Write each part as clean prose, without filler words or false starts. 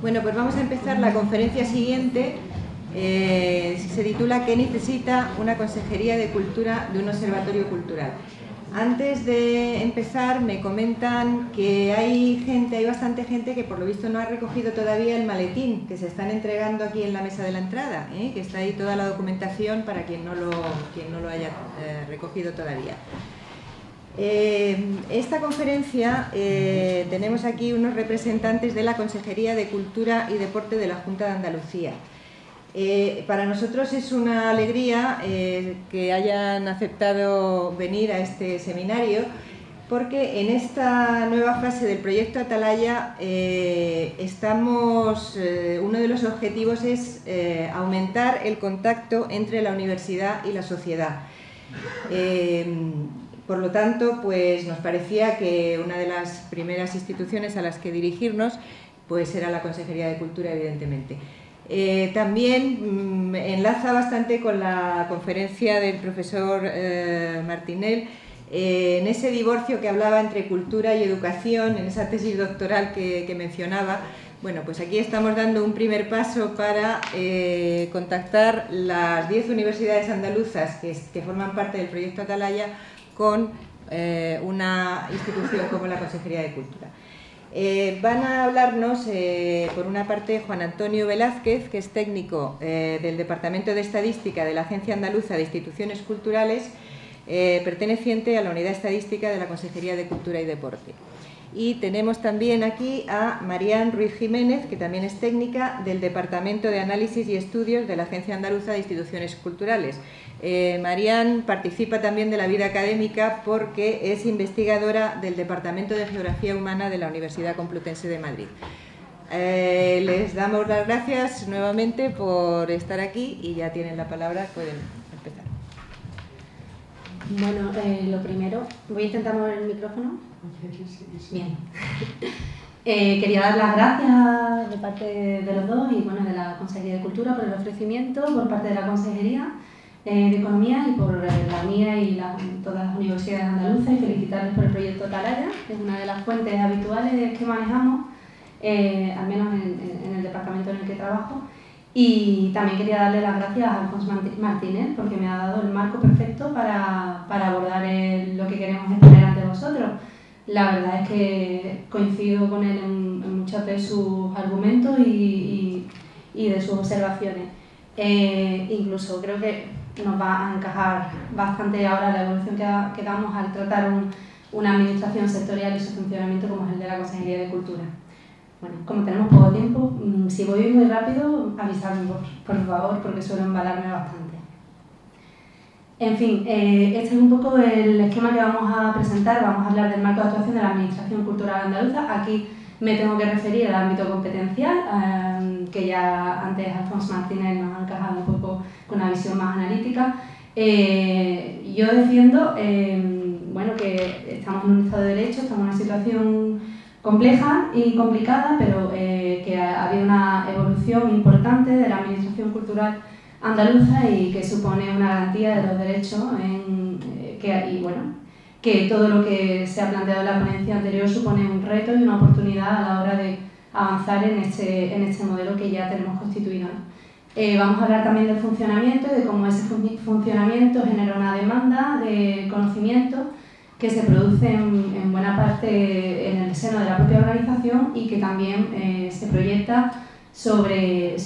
Bueno, pues vamos a empezar la conferencia siguiente. Se titula ¿Qué necesita una Consejería de Cultura de un observatorio cultural? Antes de empezar me comentan que hay bastante gente que por lo visto no ha recogido todavía el maletín que se están entregando aquí en la mesa de la entrada, que está ahí toda la documentación para quien no lo haya recogido todavía. Esta conferencia tenemos aquí unos representantes de la Consejería de Cultura y Deporte de la Junta de Andalucía. Para nosotros es una alegría que hayan aceptado venir a este seminario, porque en esta nueva fase del proyecto Atalaya uno de los objetivos es aumentar el contacto entre la universidad y la sociedad. Por lo tanto, pues nos parecía que una de las primeras instituciones a las que dirigirnos pues era la Consejería de Cultura, evidentemente. También enlaza bastante con la conferencia del profesor Martinel, en ese divorcio que hablaba entre cultura y educación, en esa tesis doctoral que mencionaba. Bueno, pues aquí estamos dando un primer paso para contactar las 10 universidades andaluzas que forman parte del proyecto Atalaya con una institución como la Consejería de Cultura. Van a hablarnos, por una parte, Juan Antonio Velázquez, que es técnico del Departamento de Estadística de la Agencia Andaluza de Instituciones Culturales, perteneciente a la Unidad Estadística de la Consejería de Cultura y Deporte. Y tenemos también aquí a Marián Ruiz Jiménez, que también es técnica del Departamento de Análisis y Estudios de la Agencia Andaluza de Instituciones Culturales. Marián participa también de la vida académica porque es investigadora del Departamento de Geografía Humana de la Universidad Complutense de Madrid. Les damos las gracias nuevamente por estar aquí y ya tienen la palabra, pueden empezar. Bueno, lo primero, voy a intentar mover el micrófono. Bien. Quería dar las gracias de parte de los dos y bueno, de la Consejería de Cultura por el ofrecimiento, por parte de la Consejería de Economía y por la mía y todas las universidades andaluzas, y felicitarles por el proyecto Atalaya, que es una de las fuentes habituales que manejamos, al menos en el departamento en el que trabajo. Y también quería darle las gracias a Alfonso Martínez porque me ha dado el marco perfecto para abordar lo que queremos exponer ante vosotros. La verdad es que coincido con él en muchos de sus argumentos y de sus observaciones. Incluso creo que nos va a encajar bastante ahora la evolución que damos al tratar una administración sectorial y su funcionamiento como es el de la Consejería de Cultura. Bueno, como tenemos poco tiempo, si voy muy rápido, avisadme por favor, porque suelo embalarme bastante. En fin, este es un poco el esquema que vamos a presentar. Vamos a hablar del marco de actuación de la Administración Cultural Andaluza. Aquí me tengo que referir al ámbito competencial, que ya antes Alfonso Martínez nos ha encajado un poco con una visión más analítica. Yo defiendo bueno, que estamos en un Estado de Derecho, estamos en una situación compleja y complicada, pero que ha habido una evolución importante de la Administración Cultural andaluza y que supone una garantía de los derechos y bueno, que todo lo que se ha planteado en la ponencia anterior supone un reto y una oportunidad a la hora de avanzar en este modelo que ya tenemos constituido. Vamos a hablar también del funcionamiento y de cómo ese funcionamiento genera una demanda de conocimiento que se produce en buena parte en el seno de la propia organización y que también se proyecta sobre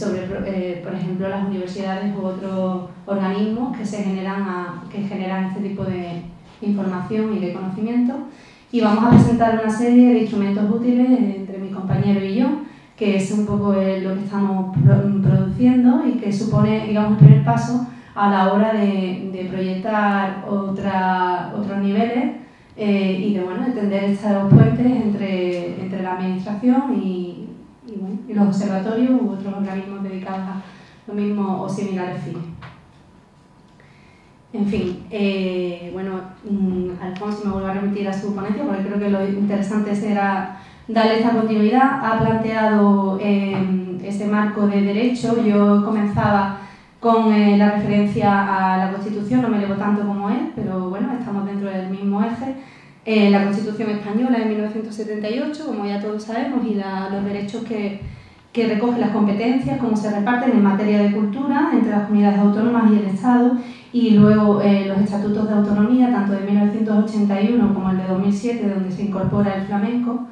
por ejemplo, las universidades u otros organismos que generan este tipo de información y de conocimiento. Y vamos a presentar una serie de instrumentos útiles entre mi compañero y yo, que es un poco lo que estamos produciendo y que supone, digamos, el primer paso a la hora de proyectar otros niveles y de tender estos puentes entre la administración y los observatorios u otros organismos dedicados a lo mismo o similares fines. En fin, Alfonso, me vuelvo a remitir a su ponencia porque creo que lo interesante será darle esta continuidad. Ha planteado ese marco de derecho. Yo comenzaba con la referencia a la Constitución, no me elevo tanto como él, pero bueno, estamos dentro del mismo eje. La Constitución española de 1978, como ya todos sabemos, y los derechos que que recoge las competencias, cómo se reparten en materia de cultura entre las comunidades autónomas y el Estado, y luego los estatutos de autonomía, tanto de 1981 como el de 2007, donde se incorpora el flamenco,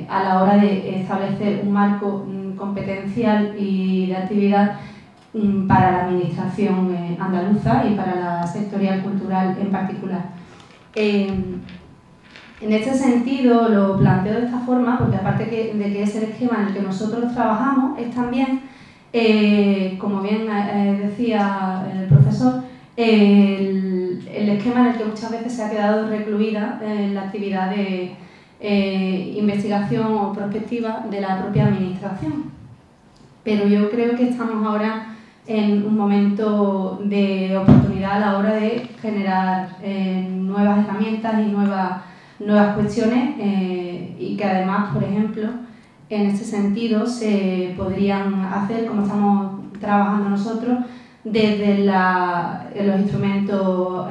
a la hora de establecer un marco competencial y de actividad para la administración andaluza y para la sectorial cultural en particular. En este sentido lo planteo de esta forma porque aparte de que es el esquema en el que nosotros trabajamos, es también, como bien decía el profesor, el esquema en el que muchas veces se ha quedado recluida la actividad de investigación o prospectiva de la propia administración. Pero yo creo que estamos ahora en un momento de oportunidad a la hora de generar nuevas herramientas y nuevas cuestiones y que además, por ejemplo, en este sentido se podrían hacer, como estamos trabajando nosotros, desde los instrumentos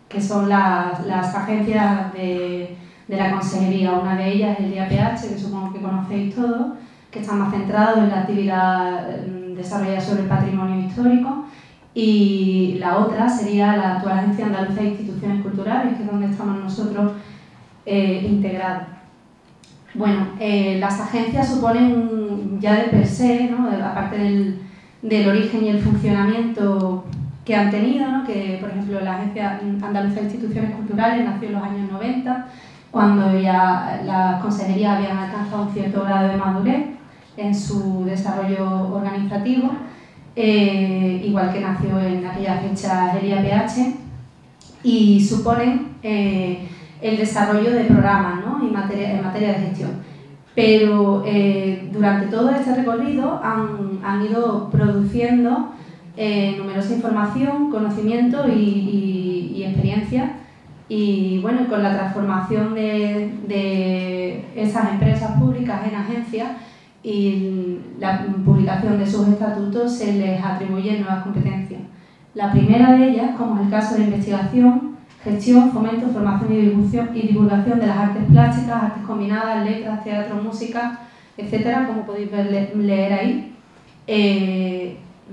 que son las agencias de la consejería. Una de ellas es el IAPH, que supongo que conocéis todos, que está más centrado en la actividad desarrollada sobre el patrimonio histórico, y la otra sería la actual Agencia Andaluza de Instituciones Culturales, que es donde estamos nosotros integrados. Bueno, las agencias suponen ya de per se, ¿no? Aparte del origen y el funcionamiento que han tenido, ¿no? Que por ejemplo la Agencia Andaluza de Instituciones Culturales nació en los años 90, cuando ya las consejerías habían alcanzado un cierto grado de madurez en su desarrollo organizativo, igual que nació en aquella fecha el IAPH, y suponen el desarrollo de programas, ¿no? en materia de gestión. Pero durante todo este recorrido han ido produciendo numerosa información, conocimiento y experiencia, y bueno, con la transformación de esas empresas públicas en agencias y la publicación de sus estatutos, se les atribuyen nuevas competencias. La primera de ellas, como es el caso de investigación, gestión, fomento, formación y divulgación de las artes plásticas, artes combinadas, letras, teatro, música, etcétera, como podéis leer ahí,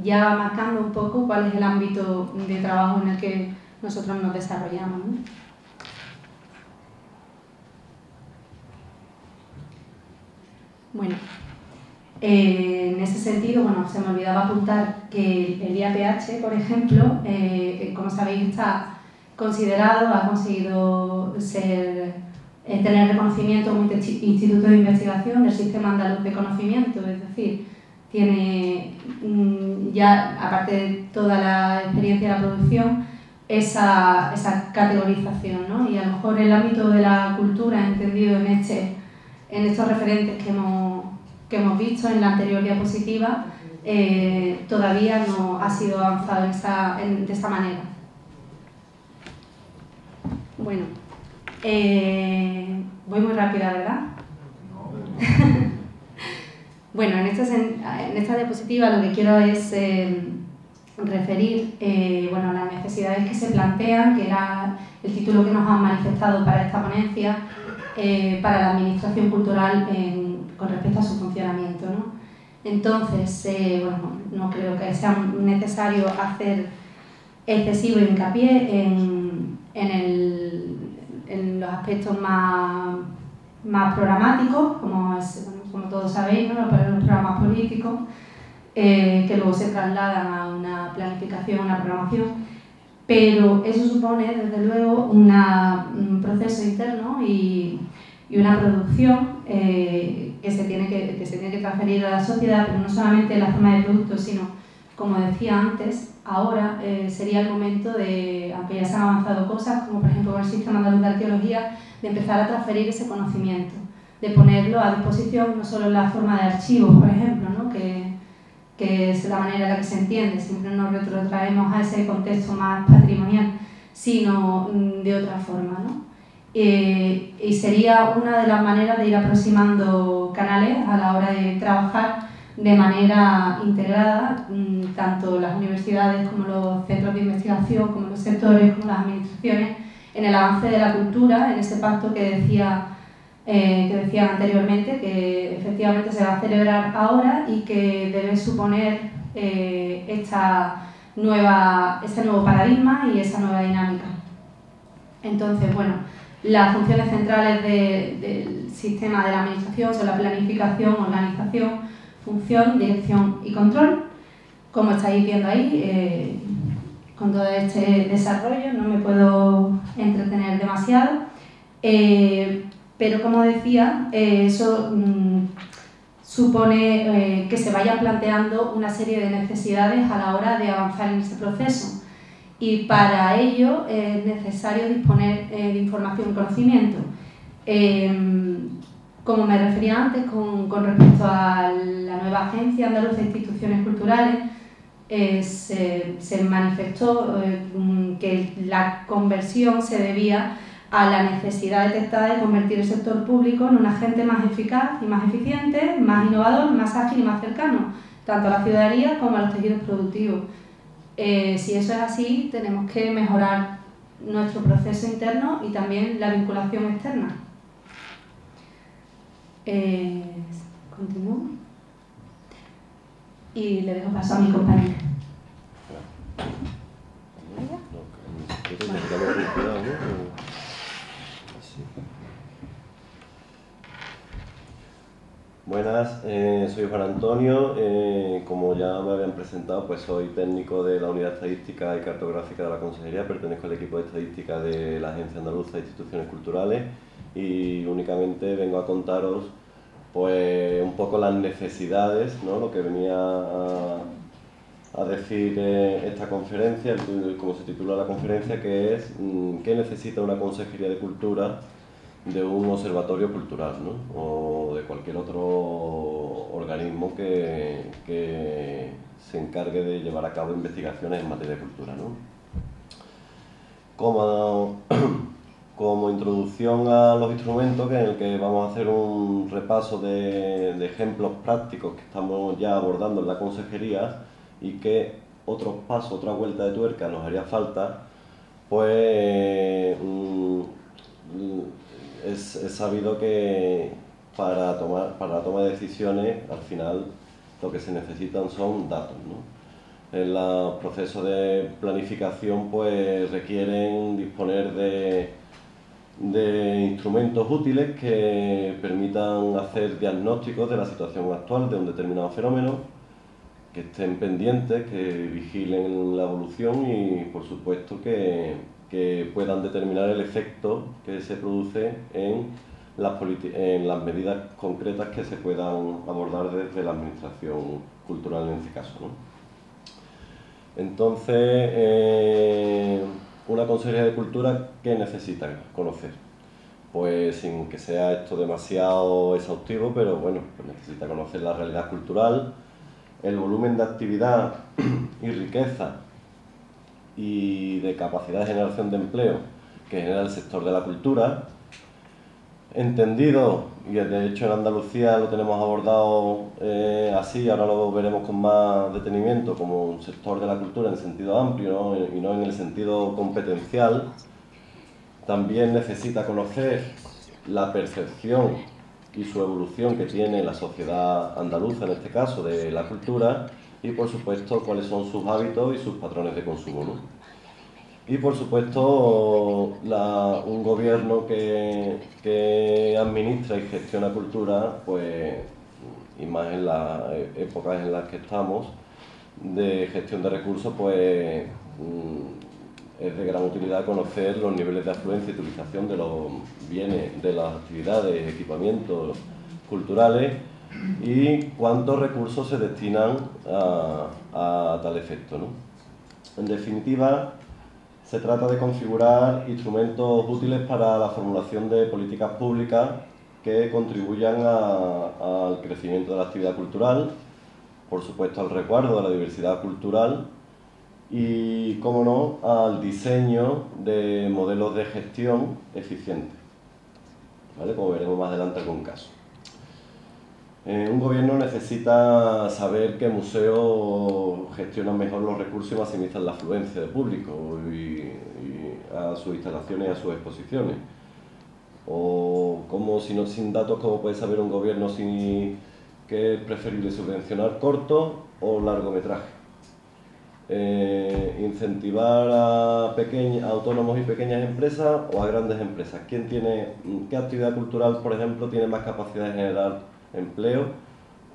ya marcando un poco cuál es el ámbito de trabajo en el que nosotros nos desarrollamos, ¿no? Bueno, en ese sentido, bueno, se me olvidaba apuntar que el IAPH, por ejemplo, como sabéis, está considerado, ha conseguido tener reconocimiento como instituto de investigación del Sistema Andaluz de Conocimiento, es decir, tiene ya, aparte de toda la experiencia de la producción, esa categorización, ¿no? Y a lo mejor el ámbito de la cultura, entendido en estos referentes que hemos visto en la anterior diapositiva, todavía no ha sido avanzado de esta manera. Bueno, voy muy rápida, ¿verdad? Bueno, en esta diapositiva lo que quiero es referir bueno, las necesidades que se plantean, que era el título que nos han manifestado para esta ponencia, para la administración cultural con respecto a su funcionamiento, ¿no? Entonces, bueno, no creo que sea necesario hacer excesivo hincapié en los aspectos más programáticos, como todos sabéis, ¿no? Los programas políticos, que luego se trasladan a una planificación, una programación, pero eso supone, desde luego, un proceso interno y una producción que se tiene que transferir a la sociedad, pero no solamente en la forma de producto, sino, como decía antes, ahora sería el momento de, aunque ya se han avanzado cosas, como por ejemplo con el Sistema Andaluz de Arqueología, de empezar a transferir ese conocimiento, de ponerlo a disposición no solo en la forma de archivos, por ejemplo, ¿no? que es la manera en la que se entiende, siempre nos retrotraemos a ese contexto más patrimonial, sino de otra forma, ¿no? Y sería una de las maneras de ir aproximando canales a la hora de trabajar de manera integrada, tanto las universidades como los centros de investigación, como los sectores, como las administraciones, en el avance de la cultura, en ese pacto que decía que decía anteriormente, que efectivamente se va a celebrar ahora y que debe suponer este nuevo paradigma y esa nueva dinámica. Entonces, bueno, las funciones centrales del sistema de la administración son la planificación, organización, función, dirección y control. Como estáis viendo ahí, con todo este desarrollo no me puedo entretener demasiado, pero como decía, eso supone que se vayan planteando una serie de necesidades a la hora de avanzar en ese proceso. Y para ello es necesario disponer de información y conocimiento. Como me refería antes con respecto a la nueva Agencia Andaluza de Instituciones Culturales, se manifestó que la conversión se debía a la necesidad detectada de convertir el sector público en un agente más eficaz y más eficiente, más innovador, más ágil y más cercano, tanto a la ciudadanía como a los tejidos productivos. Si eso es así, tenemos que mejorar nuestro proceso interno y también la vinculación externa. Continúo. Y le dejo paso a mi compañera. Buenas, soy Juan Antonio. Como ya me habían presentado, pues soy técnico de la Unidad Estadística y Cartográfica de la Consejería, pertenezco al equipo de estadística de la Agencia Andaluza de Instituciones Culturales y únicamente vengo a contaros pues un poco las necesidades, ¿no? Lo que venía a decir esta conferencia, como se titula la conferencia, que es ¿qué necesita una Consejería de Cultura de un observatorio cultural, ¿no? O de cualquier otro organismo que se encargue de llevar a cabo investigaciones en materia de cultura, ¿no? Como introducción a los instrumentos, en el que vamos a hacer un repaso de ejemplos prácticos que estamos ya abordando en la consejería y que otros pasos, otra vuelta de tuerca nos haría falta, pues es sabido que para la toma de decisiones, al final, lo que se necesitan son datos, ¿no? En los procesos de planificación, pues requieren disponer de instrumentos útiles que permitan hacer diagnósticos de la situación actual de un determinado fenómeno, que estén pendientes, que vigilen la evolución y, por supuesto, que puedan determinar el efecto que se produce en las medidas concretas que se puedan abordar desde la administración cultural en este caso, ¿no? Entonces, una Consejería de Cultura, ¿qué necesita conocer? Pues sin que sea esto demasiado exhaustivo, pero bueno, pues necesita conocer la realidad cultural, el volumen de actividad y riqueza y de capacidad de generación de empleo que genera el sector de la cultura, entendido, y de hecho en Andalucía lo tenemos abordado así, ahora lo veremos con más detenimiento, como un sector de la cultura en sentido amplio, ¿no? Y no en el sentido competencial. También necesita conocer la percepción y su evolución que tiene la sociedad andaluza, en este caso, de la cultura, y por supuesto cuáles son sus hábitos y sus patrones de consumo, ¿no? Y por supuesto un gobierno que administra y gestiona cultura, pues, y más en las épocas en las que estamos, de gestión de recursos, pues es de gran utilidad conocer los niveles de afluencia y utilización de los bienes, de las actividades, equipamientos culturales y cuántos recursos se destinan a tal efecto, ¿no? En definitiva, se trata de configurar instrumentos útiles para la formulación de políticas públicas que contribuyan al crecimiento de la actividad cultural, por supuesto al resguardo de la diversidad cultural y, como no, al diseño de modelos de gestión eficientes, ¿vale? Como veremos más adelante algún caso. Un gobierno necesita saber qué museos gestionan mejor los recursos y maximizan la afluencia de público y a sus instalaciones y a sus exposiciones. O cómo, si no, sin datos, ¿cómo puede saber un gobierno si que es preferible subvencionar corto o largometraje? Incentivar a autónomos y pequeñas empresas o a grandes empresas. ¿Qué actividad cultural, por ejemplo, tiene más capacidad de generar empleo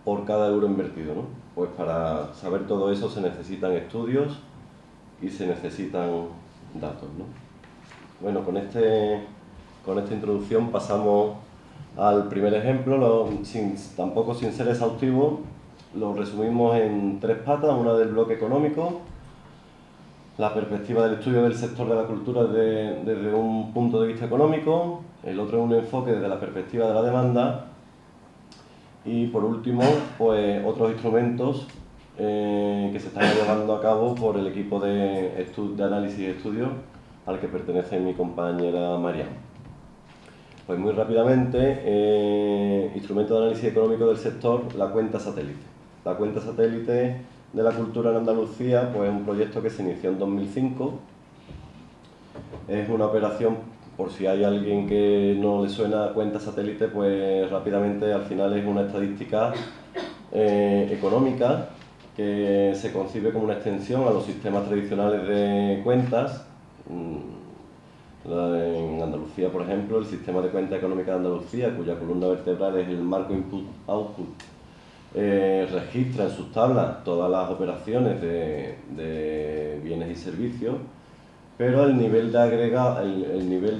por cada euro invertido, ¿no? Pues para saber todo eso se necesitan estudios y se necesitan datos, ¿no? Bueno, con esta introducción pasamos al primer ejemplo, tampoco sin ser exhaustivo. Lo resumimos en 3 patas: una del bloque económico, la perspectiva del estudio del sector de la cultura desde un punto de vista económico, el otro es un enfoque desde la perspectiva de la demanda, y por último, pues otros instrumentos que se están llevando a cabo por el equipo de análisis y estudio al que pertenece mi compañera Mariam. Pues muy rápidamente, instrumento de análisis económico del sector, la cuenta satélite. La cuenta satélite de la cultura en Andalucía, pues es un proyecto que se inició en 2005. Es una operación, por si hay alguien que no le suena cuenta satélite, pues rápidamente al final es una estadística económica que se concibe como una extensión a los sistemas tradicionales de cuentas. En Andalucía, por ejemplo, el sistema de cuenta económica de Andalucía, cuya columna vertebral es el marco input-output, registra en sus tablas todas las operaciones de bienes y servicios, pero el nivel de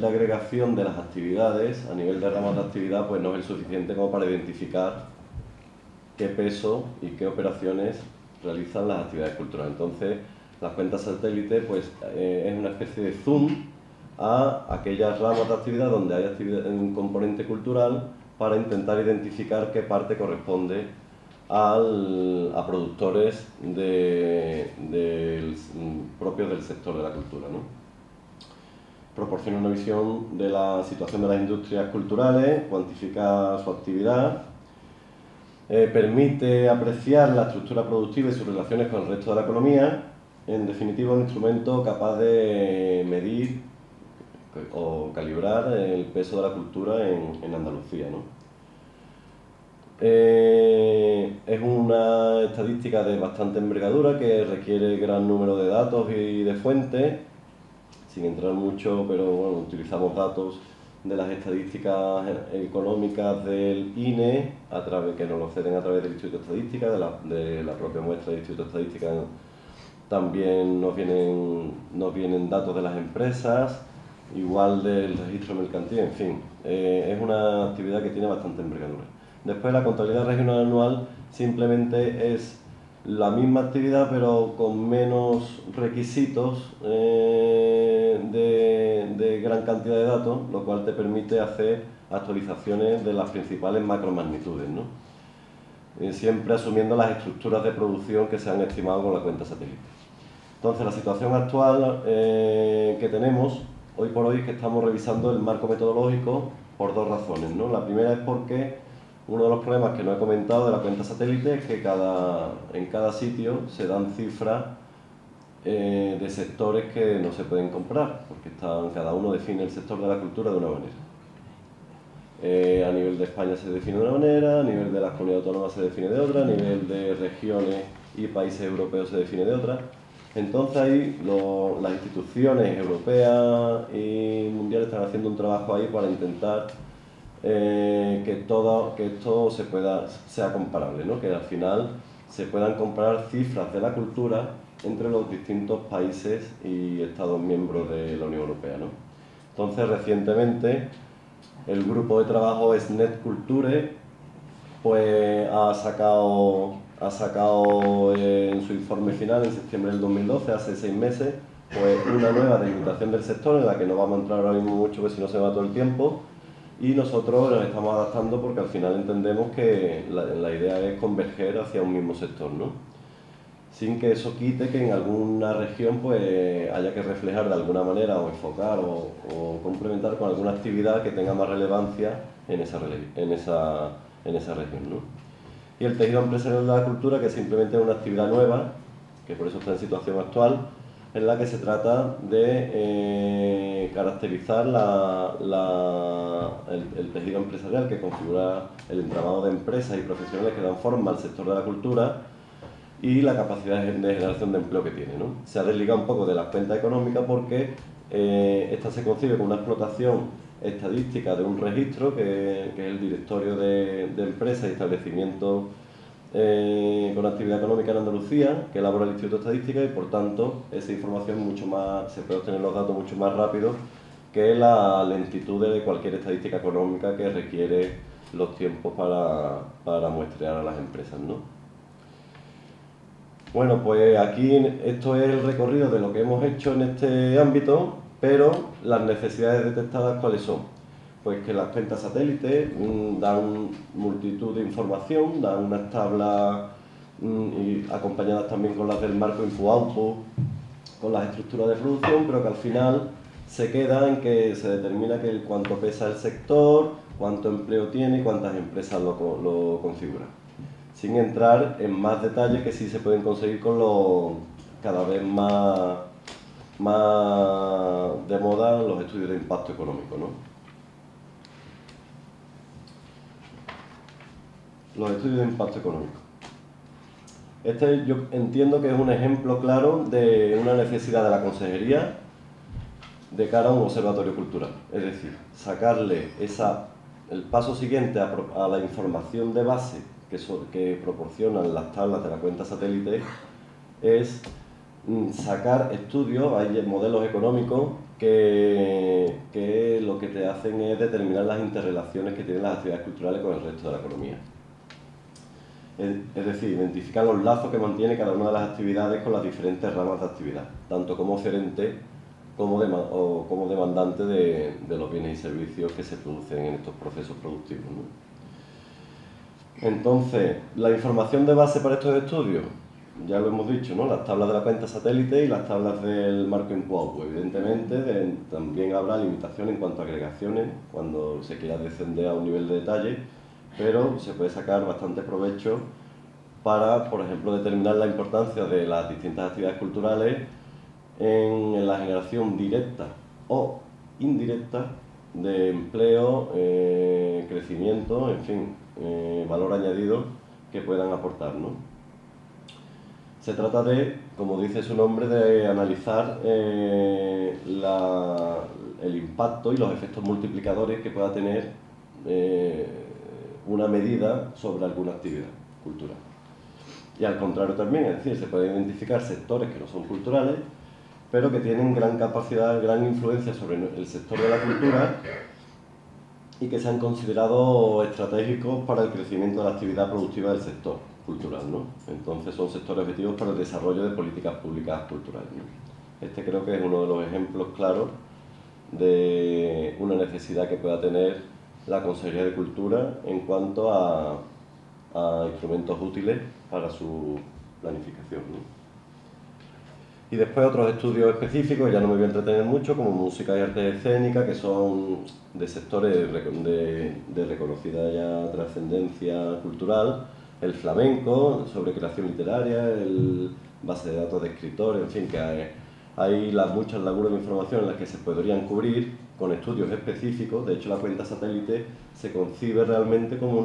agregación de las actividades, a nivel de ramas de actividad, pues no es el suficiente como para identificar qué peso y qué operaciones realizan las actividades culturales. Entonces, las cuentas satélite pues, es una especie de zoom a aquellas ramas de actividad donde hay un componente cultural para intentar identificar qué parte corresponde a productores propios del sector de la cultura, ¿no? Proporciona una visión de la situación de las industrias culturales, cuantifica su actividad, permite apreciar la estructura productiva y sus relaciones con el resto de la economía. En definitiva, un instrumento capaz de medir o calibrar el peso de la cultura en Andalucía, ¿no? Es una estadística de bastante envergadura que requiere gran número de datos y de fuentes, sin entrar mucho, pero bueno, utilizamos datos de las estadísticas económicas del INE, que nos lo ceden a través del Instituto de Estadística, de la propia muestra del Instituto de Estadística. También nos vienen datos de las empresas, igual del registro mercantil, en fin, es una actividad que tiene bastante envergadura. Después, la contabilidad regional anual simplemente es la misma actividad, pero con menos requisitos de gran cantidad de datos, lo cual te permite hacer actualizaciones de las principales macromagnitudes, ¿no? Siempre asumiendo las estructuras de producción que se han estimado con la cuenta satélite. Entonces, la situación actual que tenemos hoy por hoy es que estamos revisando el marco metodológico por 2 razones, ¿no? La primera es porque uno de los problemas que no he comentado de la cuenta satélite es que en cada sitio se dan cifras de sectores que no se pueden comprar, porque cada uno define el sector de la cultura de una manera. A nivel de España se define de una manera, a nivel de las comunidades autónomas se define de otra, a nivel de regiones y países europeos se define de otra. Entonces ahí las instituciones europeas y mundiales están haciendo un trabajo ahí para intentar que esto sea comparable, ¿no? Que al final se puedan comparar cifras de la cultura entre los distintos países y Estados miembros de la Unión Europea, ¿no? Entonces, recientemente, el grupo de trabajo SNET Culture pues, ha sacado en su informe final, en septiembre del 2012, hace 6 meses, pues una nueva delimitación del sector, en la que no vamos a entrar ahora mismo mucho, porque si no se va todo el tiempo. Y nosotros nos estamos adaptando porque al final entendemos que la idea es converger hacia un mismo sector, ¿no? Sin que eso quite que en alguna región pues haya que reflejar de alguna manera o enfocar o complementar con alguna actividad que tenga más relevancia en esa región, ¿no? Y el tejido empresarial de la cultura, que simplemente es una actividad nueva, que por eso está en situación actual, en la que se trata de caracterizar el tejido empresarial que configura el entramado de empresas y profesionales que dan forma al sector de la cultura y la capacidad de generación de empleo que tiene, ¿no? Se ha desligado un poco de las cuentas económicas porque esta se concibe como una explotación estadística de un registro que es el directorio de empresas y establecimientos con actividad económica en Andalucía, que elabora el Instituto de Estadística, y por tanto esa información se puede obtener los datos mucho más rápido que la lentitud de cualquier estadística económica que requiere los tiempos para muestrear a las empresas, ¿no? Bueno, pues aquí esto es el recorrido de lo que hemos hecho en este ámbito, pero las necesidades detectadas, ¿cuáles son? Pues que las cuentas satélites dan multitud de información, dan unas tablas y acompañadas también con las del marco input-output, con las estructuras de producción, pero que al final se queda en que se determina cuánto pesa el sector, cuánto empleo tiene y cuántas empresas lo configuran. Sin entrar en más detalles que sí se pueden conseguir con los cada vez más de moda los estudios de impacto económico, ¿no? Los estudios de impacto económico. Este yo entiendo que es un ejemplo claro de una necesidad de la consejería de cara a un observatorio cultural. Es decir, sacarle el paso siguiente a la información de base que proporcionan las tablas de la cuenta satélite es sacar estudios, hay modelos económicos que lo que te hacen es determinar las interrelaciones que tienen las actividades culturales con el resto de la economía. Es decir, identificar los lazos que mantiene cada una de las actividades con las diferentes ramas de actividad, tanto como oferente como demandante de los bienes y servicios que se producen en estos procesos productivos, ¿no? Entonces, la información de base para estos estudios, ya lo hemos dicho, ¿no? Las tablas de la cuenta satélite y las tablas del marco input-output. Evidentemente, también habrá limitación en cuanto a agregaciones, cuando se quiera descender a un nivel de detalle, pero se puede sacar bastante provecho para, por ejemplo, determinar la importancia de las distintas actividades culturales en la generación directa o indirecta de empleo, crecimiento, en fin, valor añadido que puedan aportar, ¿no? Se trata de, como dice su nombre, de analizar el impacto y los efectos multiplicadores que pueda tener una medida sobre alguna actividad cultural. Y al contrario también, es decir, se pueden identificar sectores que no son culturales, pero que tienen gran capacidad, gran influencia sobre el sector de la cultura y que se han considerado estratégicos para el crecimiento de la actividad productiva del sector cultural, ¿no? Entonces son sectores objetivos para el desarrollo de políticas públicas culturales, ¿no? Este creo que es uno de los ejemplos claros de una necesidad que pueda tener la Consejería de Cultura en cuanto a instrumentos útiles para su planificación, ¿no? Y después otros estudios específicos, ya no me voy a entretener mucho, como música y artes escénicas, que son de sectores de reconocida ya trascendencia cultural, el flamenco, sobre creación literaria, el base de datos de escritores, en fin, que hay muchas lagunas de información en las que se podrían cubrir con estudios específicos. De hecho, la cuenta satélite se concibe realmente como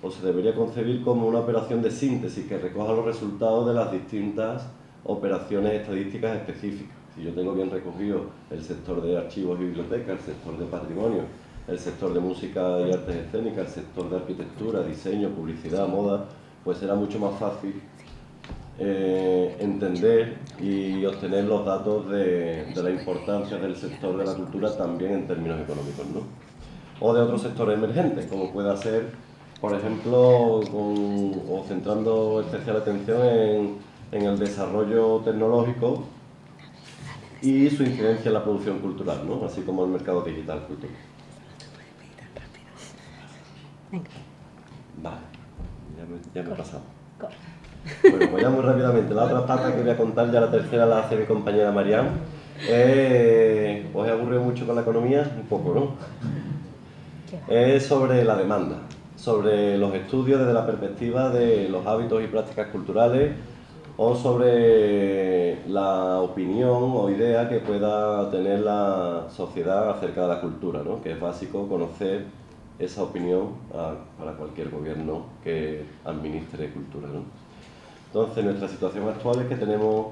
o se debería concebir como una operación de síntesis que recoja los resultados de las distintas operaciones estadísticas específicas. Si yo tengo bien recogido el sector de archivos y bibliotecas, el sector de patrimonio, el sector de música y artes escénicas, el sector de arquitectura, diseño, publicidad, moda, pues será mucho más fácil entender y obtener los datos de la importancia del sector de la cultura también en términos económicos, ¿no? O de otros sectores emergentes, como pueda ser, por ejemplo, o centrando especial atención en el desarrollo tecnológico y su incidencia en la producción cultural, ¿no? Así como el mercado digital cultural. Vale, ya me he pasado. Bueno, pues ya muy rápidamente. La otra pata que voy a contar, ya la tercera la hace mi compañera Mariam. ¿Os he aburrido mucho con la economía? Un poco, ¿no? Es sobre la demanda, sobre los estudios desde la perspectiva de los hábitos y prácticas culturales o sobre la opinión o idea que pueda tener la sociedad acerca de la cultura, ¿no? Que es básico conocer esa opinión para cualquier gobierno que administre cultura, ¿no? Entonces, nuestra situación actual es que tenemos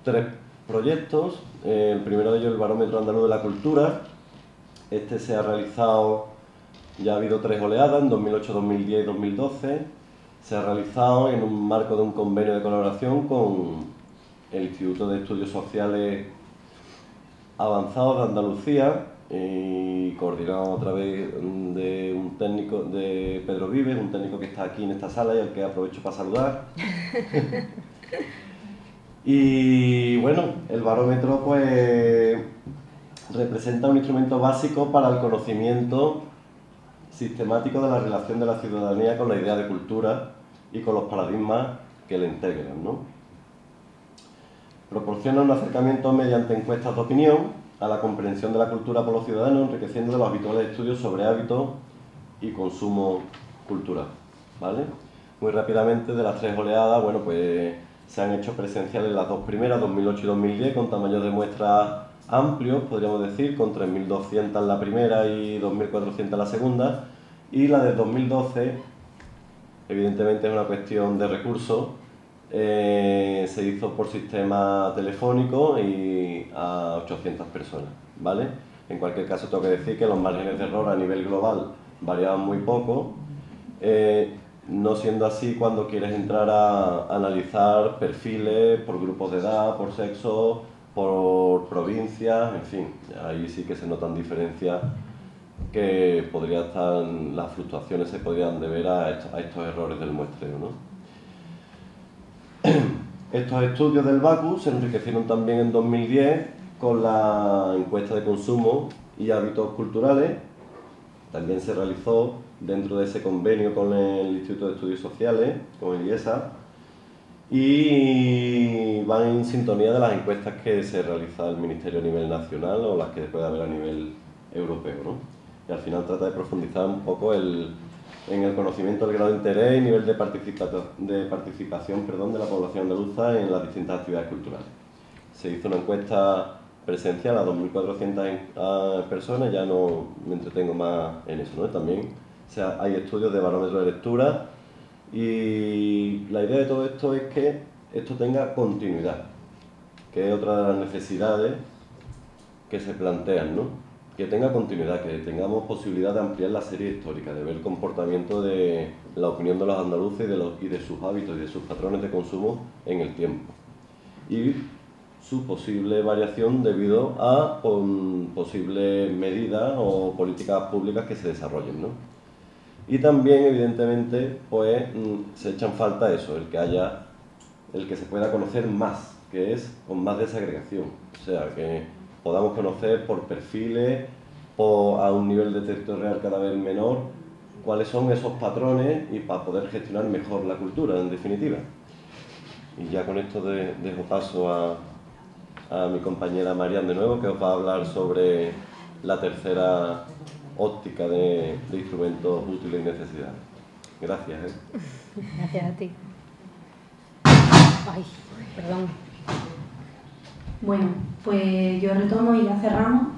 3 proyectos. El primero de ellos, el Barómetro Andaluz de la Cultura. Este se ha realizado, ya ha habido 3 oleadas, en 2008, 2010 y 2012. Se ha realizado en un marco de un convenio de colaboración con el Instituto de Estudios Sociales Avanzados de Andalucía y coordinado a través de un técnico de Pedro Vives, un técnico que está aquí en esta sala y al que aprovecho para saludar. Y bueno, el barómetro pues representa un instrumento básico para el conocimiento sistemático de la relación de la ciudadanía con la idea de cultura y con los paradigmas que le integran, ¿no? Proporciona un acercamiento mediante encuestas de opinión a la comprensión de la cultura por los ciudadanos, enriqueciendo de los habituales estudios sobre hábitos y consumo cultural, ¿vale? Muy rápidamente, de las 3 oleadas, bueno, pues se han hecho presenciales las 2 primeras, 2008 y 2010, con tamaños de muestra amplios, podríamos decir, con 3.200 la primera y 2.400 la segunda, y la de 2012, evidentemente es una cuestión de recursos, se hizo por sistema telefónico y a 800 personas, ¿vale? En cualquier caso tengo que decir que los márgenes de error a nivel global variaban muy poco, no siendo así cuando quieres entrar a analizar perfiles por grupos de edad, por sexo, por provincias, en fin, ahí sí que se notan diferencias que podría estar, las fluctuaciones se podrían deber a estos errores del muestreo, ¿no? Estos estudios del BACU se enriquecieron también en 2010 con la encuesta de consumo y hábitos culturales. También se realizó dentro de ese convenio con el Instituto de Estudios Sociales, con el IESA, y van en sintonía de las encuestas que se realiza el Ministerio a nivel nacional o las que puede haber a nivel europeo, ¿no? Y al final trata de profundizar un poco en el conocimiento del grado de interés y nivel de participación de la población andaluza en las distintas actividades culturales. Se hizo una encuesta presencial a 2.400 personas, ya no me entretengo más en eso, ¿no? También hay estudios de barómetro de lectura y la idea de todo esto es que esto tenga continuidad, que es otra de las necesidades que se plantean, ¿no? Que tenga continuidad, que tengamos posibilidad de ampliar la serie histórica, de ver el comportamiento de la opinión de los andaluces y de sus hábitos y de sus patrones de consumo en el tiempo. Y su posible variación debido a posibles medidas o políticas públicas que se desarrollen, ¿no? Y también, evidentemente, pues se echa en falta eso, el que se pueda conocer más, que es con más desagregación, o sea, que podamos conocer por perfiles, a un nivel de territorial cada vez menor, cuáles son esos patrones y para poder gestionar mejor la cultura, en definitiva. Y ya con esto dejo paso a mi compañera Marian de nuevo, que os va a hablar sobre la tercera óptica de instrumentos útiles y necesidades. Gracias. Gracias a ti. Ay, perdón. Bueno, pues yo retomo y ya cerramos.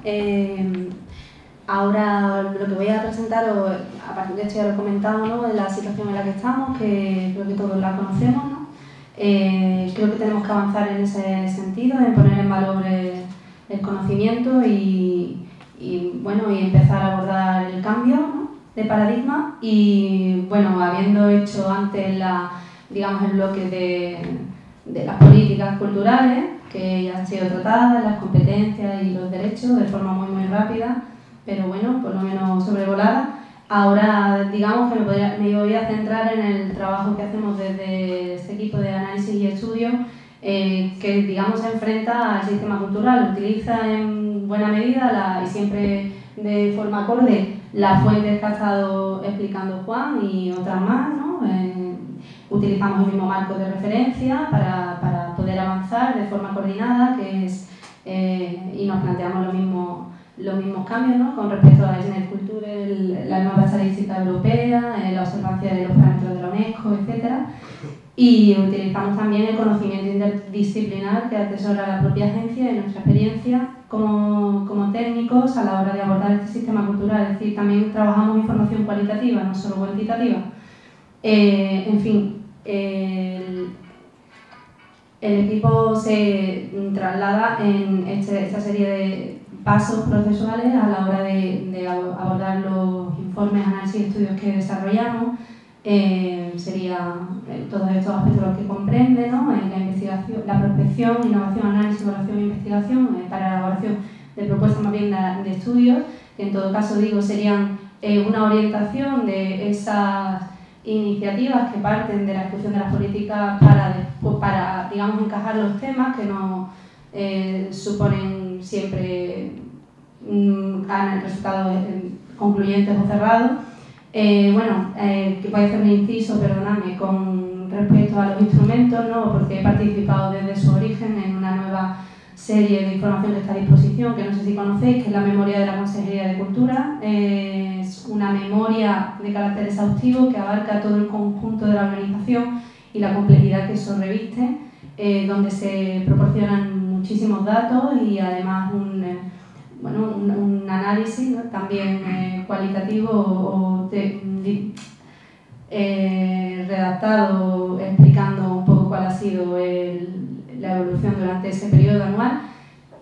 Ahora lo que voy a presentar, a partir de esto ya lo he comentado, ¿no?, de la situación en la que estamos, que creo que todos la conocemos, ¿no? Creo que tenemos que avanzar en ese sentido, en poner en valor el conocimiento y empezar a abordar el cambio, ¿no?, de paradigma. Y bueno, habiendo hecho antes el bloque de las políticas culturales, que ya han sido tratadas, las competencias y los derechos de forma muy rápida, pero bueno, por lo menos sobrevolada. Ahora, digamos que me voy a centrar en el trabajo que hacemos desde este equipo de análisis y estudio, que digamos se enfrenta al sistema cultural, utiliza en buena medida y siempre de forma acorde las fuentes que ha estado explicando Juan y otras más, ¿no? Utilizamos el mismo marco de referencia para poder avanzar de forma coordinada, y nos planteamos los mismos cambios, ¿no?, con respecto a la Generculture, la nueva estadística europea, la observancia de los parámetros de la UNESCO, etc. Y utilizamos también el conocimiento interdisciplinar que atesora la propia agencia y nuestra experiencia como técnicos a la hora de abordar este sistema cultural. Es decir, también trabajamos información cualitativa, no solo cuantitativa. En fin, el equipo se traslada en esta serie de pasos procesuales a la hora de abordar los informes, análisis y estudios que desarrollamos. Serían todos estos aspectos los que comprende, ¿no? La investigación, la prospección, innovación, análisis, evaluación e investigación para la elaboración de propuestas más bien de estudios, que en todo caso digo serían una orientación de esas iniciativas que parten de la ejecución de las políticas para digamos, encajar los temas que no suponen siempre resultados concluyentes o cerrados. Que voy a hacer un inciso, perdonadme, con respecto a los instrumentos, ¿no? Porque he participado desde su origen en una nueva serie de información que está a disposición, que no sé si conocéis, que es la memoria de la Consejería de Cultura. Es una memoria de carácter exhaustivo que abarca todo el conjunto de la organización y la complejidad que eso reviste, donde se proporcionan muchísimos datos y además un análisis, ¿no? También cualitativo o redactado explicando un poco cuál ha sido la evolución durante ese periodo anual.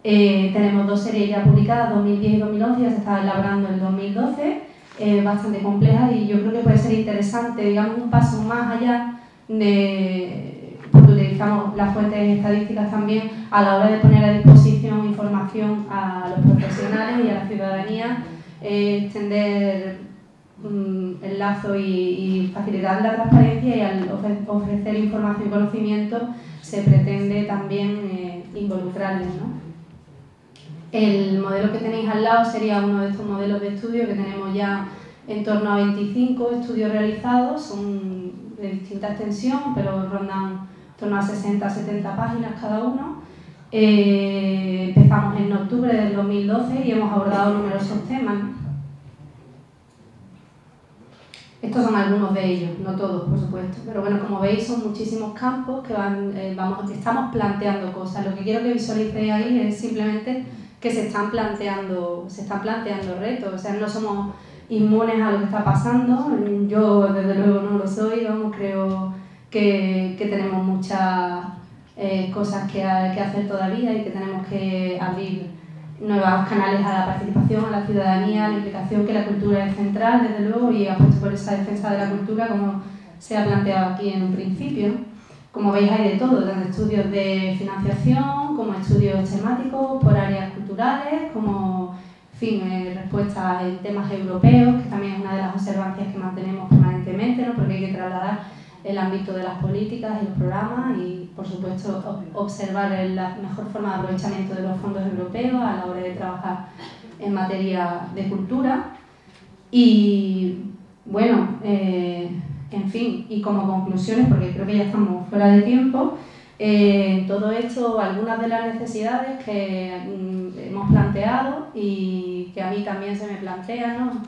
Tenemos dos series ya publicadas, 2010 y 2011, ya se está elaborando el 2012, bastante complejas y yo creo que puede ser interesante, digamos, un paso más allá porque utilizamos las fuentes estadísticas también a la hora de poner a disposición información a los profesionales y a la ciudadanía, extender el lazo y facilitar la transparencia, y al ofrecer información y conocimiento se pretende también involucrarles, ¿no? El modelo que tenéis al lado sería uno de estos modelos de estudio que tenemos ya en torno a 25 estudios realizados, son de distinta extensión, pero rondan en torno a 60-70 páginas cada uno. Empezamos en octubre del 2012 y hemos abordado numerosos temas. Estos son algunos de ellos, no todos, por supuesto, pero bueno, como veis son muchísimos campos que estamos planteando cosas. Lo que quiero que visualicéis ahí es simplemente que se están planteando retos, o sea, no somos inmunes a lo que está pasando. Yo desde luego no lo soy, creo que tenemos muchas cosas que hacer todavía y que tenemos que abrir nuevos canales a la participación, a la ciudadanía, a la implicación, que la cultura es central, desde luego, y apuesto por esa defensa de la cultura como se ha planteado aquí en un principio. Como veis hay de todo, tanto estudios de financiación, como estudios temáticos por áreas culturales, como respuestas en temas europeos, que también es una de las observancias que mantenemos permanentemente, ¿no? Porque hay que trasladar el ámbito de las políticas y los programas y, por supuesto, observar la mejor forma de aprovechamiento de los fondos europeos a la hora de trabajar en materia de cultura. Y, bueno, en fin, y como conclusiones, porque creo que ya estamos fuera de tiempo, todo esto, algunas de las necesidades que hemos planteado y que a mí también se me plantean, ¿no?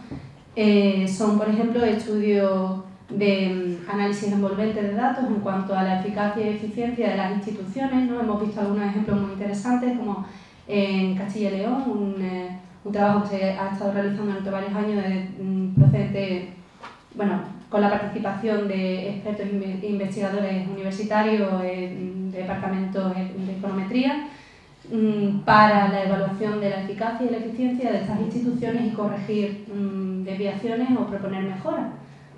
Son, por ejemplo, estudios de análisis envolvente de datos en cuanto a la eficacia y eficiencia de las instituciones, ¿no? Hemos visto algunos ejemplos muy interesantes, como en Castilla y León, un trabajo que se ha estado realizando durante varios años procedente, con la participación de expertos e investigadores universitarios de departamentos de econometría, para la evaluación de la eficacia y la eficiencia de estas instituciones y corregir desviaciones o proponer mejoras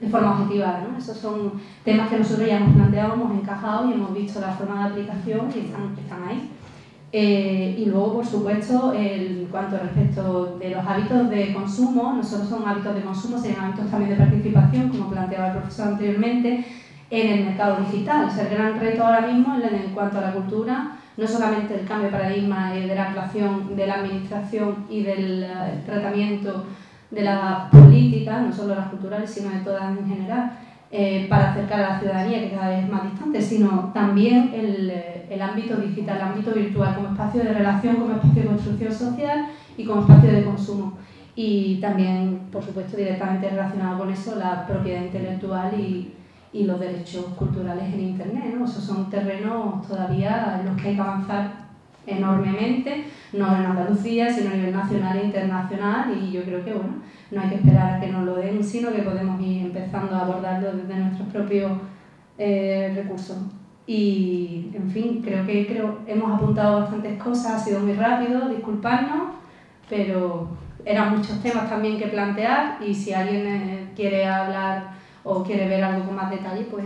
de forma objetiva, ¿no? Esos son temas que nosotros ya hemos planteado, hemos encajado y hemos visto la forma de aplicación y están ahí. Y luego, por supuesto, en cuanto respecto de los hábitos de consumo, no solo son hábitos de consumo, sino hábitos también de participación, como planteaba el profesor anteriormente, en el mercado digital. O sea, el gran reto ahora mismo en cuanto a la cultura, no solamente el cambio de paradigma de la actuación de la administración y del tratamiento de las políticas, no solo las culturales, sino de todas en general, para acercar a la ciudadanía, que cada vez es más distante, sino también el ámbito digital, el ámbito virtual, como espacio de relación, como espacio de construcción social y como espacio de consumo. Y también, por supuesto, directamente relacionado con eso, la propiedad intelectual y y los derechos culturales en Internet, ¿no? Esos son terrenos todavía en los que hay que avanzar enormemente, no en Andalucía, sino a nivel nacional e internacional, y yo creo que bueno, no hay que esperar a que nos lo den, sino que podemos ir empezando a abordarlo desde nuestros propios recursos. Y, en fin, creo que hemos apuntado bastantes cosas, ha sido muy rápido, disculpadnos, pero eran muchos temas también que plantear, y si alguien quiere hablar o quiere ver algo con más detalle, pues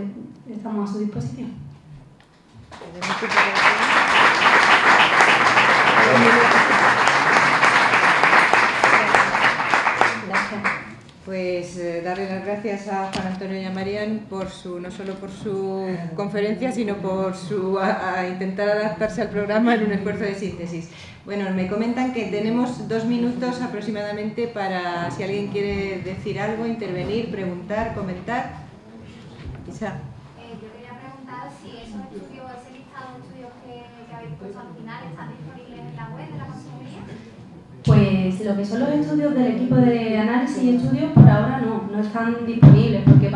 estamos a su disposición. Pues darle las gracias a Juan Antonio y a Marian por no solo por su conferencia, sino por a intentar adaptarse al programa en un esfuerzo de síntesis. Bueno, me comentan que tenemos 2 minutos aproximadamente para si alguien quiere decir algo, intervenir, preguntar, comentar. Isa. Yo quería preguntar si esos estudios, ese listado de estudios que habéis puesto al final, ¿están disponibles en la web de la Consejería? Pues lo que son los estudios del equipo de análisis y estudios por ahora no están disponibles, porque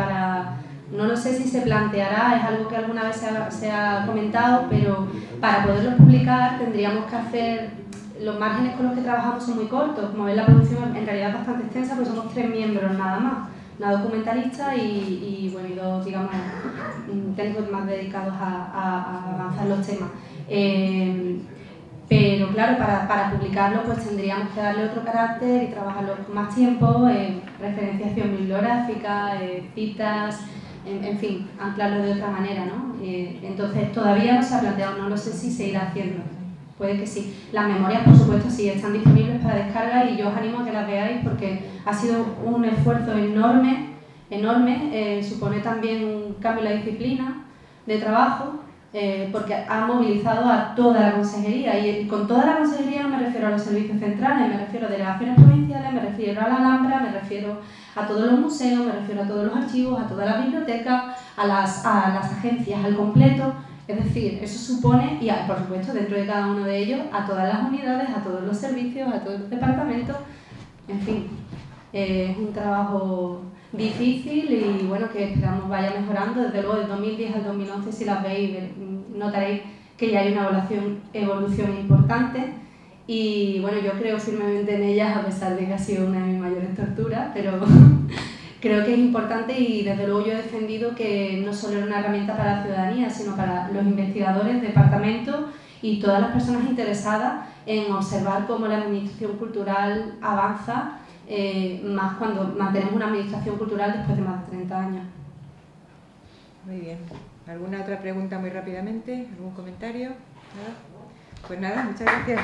no lo sé si se planteará, es algo que alguna vez se ha comentado, pero para poderlos publicar tendríamos que hacer, los márgenes con los que trabajamos son muy cortos, como ven la producción en realidad es bastante extensa, pues somos 3 miembros nada más, una documentalista y 2, digamos, técnicos más dedicados a avanzar los temas. Pero claro, para publicarlo pues tendríamos que darle otro carácter y trabajarlo con más tiempo, referenciación bibliográfica, citas, en fin, anclarlo de otra manera, ¿no? Entonces todavía no se ha planteado, no lo sé si se irá haciendo, puede que sí. Las memorias, por supuesto, sí están disponibles para descarga y yo os animo a que las veáis porque ha sido un esfuerzo enorme, supone también un cambio en la disciplina de trabajo, porque ha movilizado a toda la consejería, y con toda la consejería no me refiero a los servicios centrales, me refiero a delegaciones provinciales, me refiero a la Alhambra, me refiero a todos los museos, me refiero a todos los archivos, a todas las bibliotecas, a las agencias al completo, es decir, eso supone, y por supuesto dentro de cada uno de ellos, a todas las unidades, a todos los servicios, a todos los departamentos, en fin, es un trabajo difícil y bueno, que esperamos vaya mejorando. Desde luego del 2010 al 2011, si las veis, notaréis que ya hay una evolución importante y bueno, yo creo firmemente en ellas, a pesar de que ha sido una de mis mayores torturas, pero creo que es importante y desde luego yo he defendido que no solo era una herramienta para la ciudadanía, sino para los investigadores, departamentos y todas las personas interesadas en observar cómo la administración cultural avanza, más cuando mantenemos una administración cultural después de más de 30 años. Muy bien. ¿Alguna otra pregunta muy rápidamente? ¿Algún comentario? ¿Nada? Pues nada, muchas gracias.